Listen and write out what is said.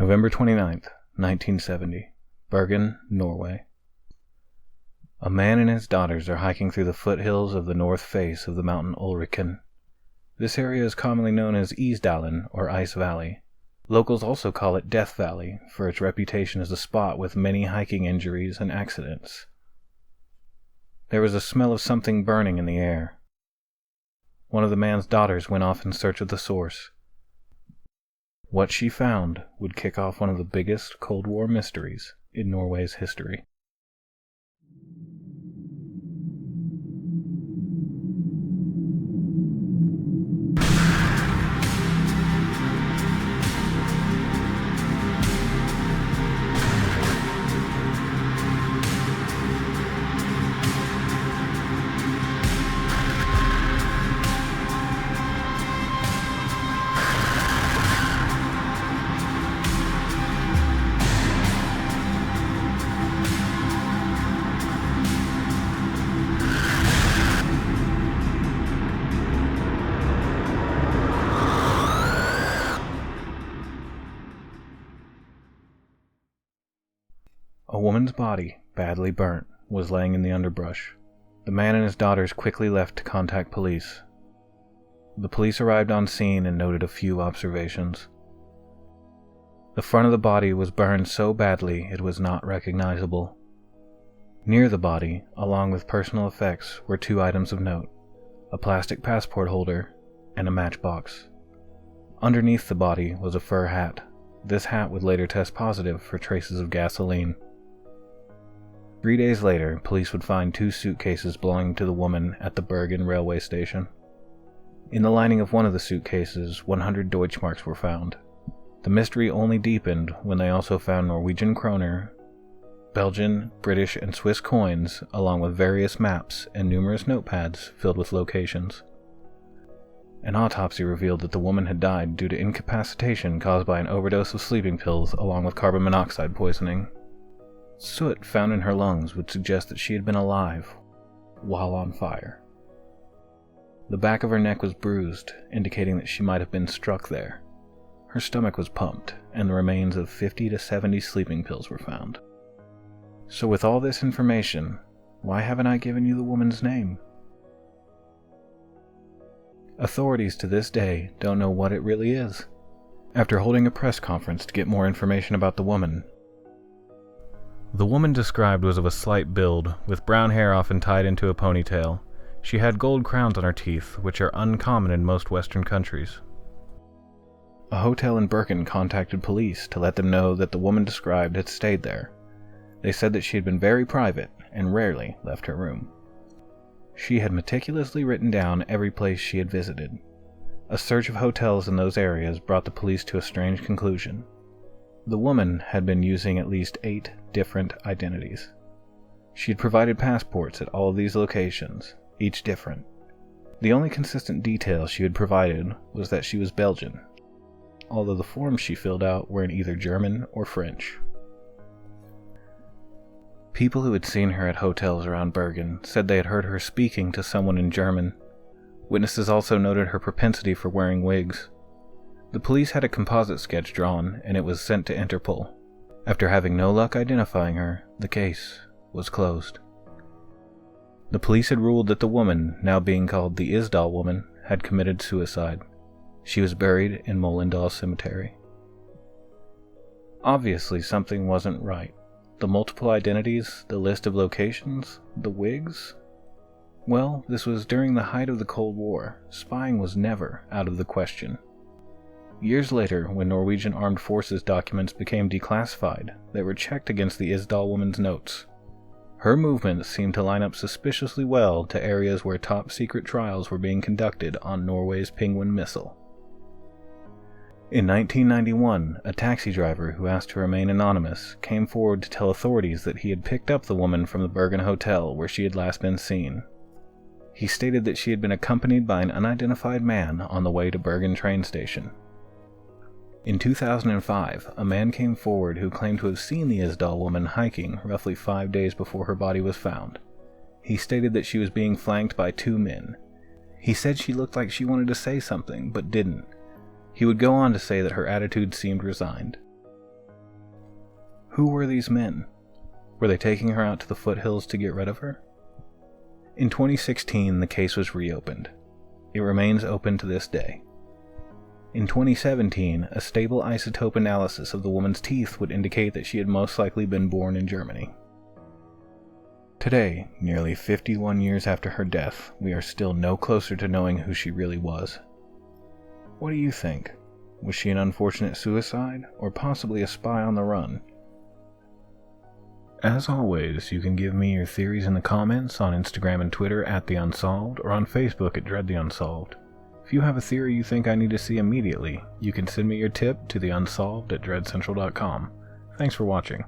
November 29th, 1970, Bergen, Norway. A man and his daughters are hiking through the foothills of the north face of the mountain Ulriken. This area is commonly known as Isdalen, or Ice Valley. Locals also call it Death Valley, for its reputation as a spot with many hiking injuries and accidents. There was a smell of something burning in the air. One of the man's daughters went off in search of the source. What she found would kick off one of the biggest Cold War mysteries in Norway's history. A woman's body, badly burnt, was laying in the underbrush. The man and his daughters quickly left to contact police. The police arrived on scene and noted a few observations. The front of the body was burned so badly it was not recognizable. Near the body, along with personal effects, were two items of note: a plastic passport holder and a matchbox. Underneath the body was a fur hat. This hat would later test positive for traces of gasoline. 3 days later, police would find two suitcases belonging to the woman at the Bergen railway station. In the lining of one of the suitcases, 100 Deutschmarks were found. The mystery only deepened when they also found Norwegian kroner, Belgian, British, and Swiss coins, along with various maps and numerous notepads filled with locations. An autopsy revealed that the woman had died due to incapacitation caused by an overdose of sleeping pills along with carbon monoxide poisoning. Soot found in her lungs would suggest that she had been alive while on fire. The back of her neck was bruised, indicating that she might have been struck there. Her stomach was pumped, and the remains of 50 to 70 sleeping pills were found. So with all this information, why haven't I given you the woman's name? Authorities to this day don't know what it really is. After holding a press conference to get more information about the woman described was of a slight build, with brown hair often tied into a ponytail. She had gold crowns on her teeth, which are uncommon in most Western countries. A hotel in Bergen contacted police to let them know that the woman described had stayed there. They said that she had been very private and rarely left her room. She had meticulously written down every place she had visited. A search of hotels in those areas brought the police to a strange conclusion. The woman had been using at least 8 different identities. She had provided passports at all of these locations, each different. The only consistent detail she had provided was that she was Belgian, although the forms she filled out were in either German or French. People who had seen her at hotels around Bergen said they had heard her speaking to someone in German. Witnesses also noted her propensity for wearing wigs. The police had a composite sketch drawn, and it was sent to Interpol. After having no luck identifying her, the case was closed. The police had ruled that the woman, now being called the Isdal Woman, had committed suicide. She was buried in Mollendal Cemetery. Obviously, something wasn't right. The multiple identities, the list of locations, the wigs. Well, this was during the height of the Cold War. Spying was never out of the question. Years later, when Norwegian Armed Forces documents became declassified, they were checked against the Isdal Woman's notes. Her movements seemed to line up suspiciously well to areas where top-secret trials were being conducted on Norway's Penguin missile. In 1991, a taxi driver who asked to remain anonymous came forward to tell authorities that he had picked up the woman from the Bergen hotel where she had last been seen. He stated that she had been accompanied by an unidentified man on the way to Bergen train station. In 2005, a man came forward who claimed to have seen the Isdal Woman hiking roughly 5 days before her body was found. He stated that she was being flanked by 2 men. He said she looked like she wanted to say something, but didn't. He would go on to say that her attitude seemed resigned. Who were these men? Were they taking her out to the foothills to get rid of her? In 2016, the case was reopened. It remains open to this day. In 2017, a stable isotope analysis of the woman's teeth would indicate that she had most likely been born in Germany. Today, nearly 51 years after her death, we are still no closer to knowing who she really was. What do you think? Was she an unfortunate suicide, or possibly a spy on the run? As always, you can give me your theories in the comments on Instagram and Twitter @TheUnsolved, or on Facebook @DreadTheUnsolved. If you have a theory you think I need to see immediately, you can send me your tip to theunsolved@dreadcentral.com. Thanks for watching.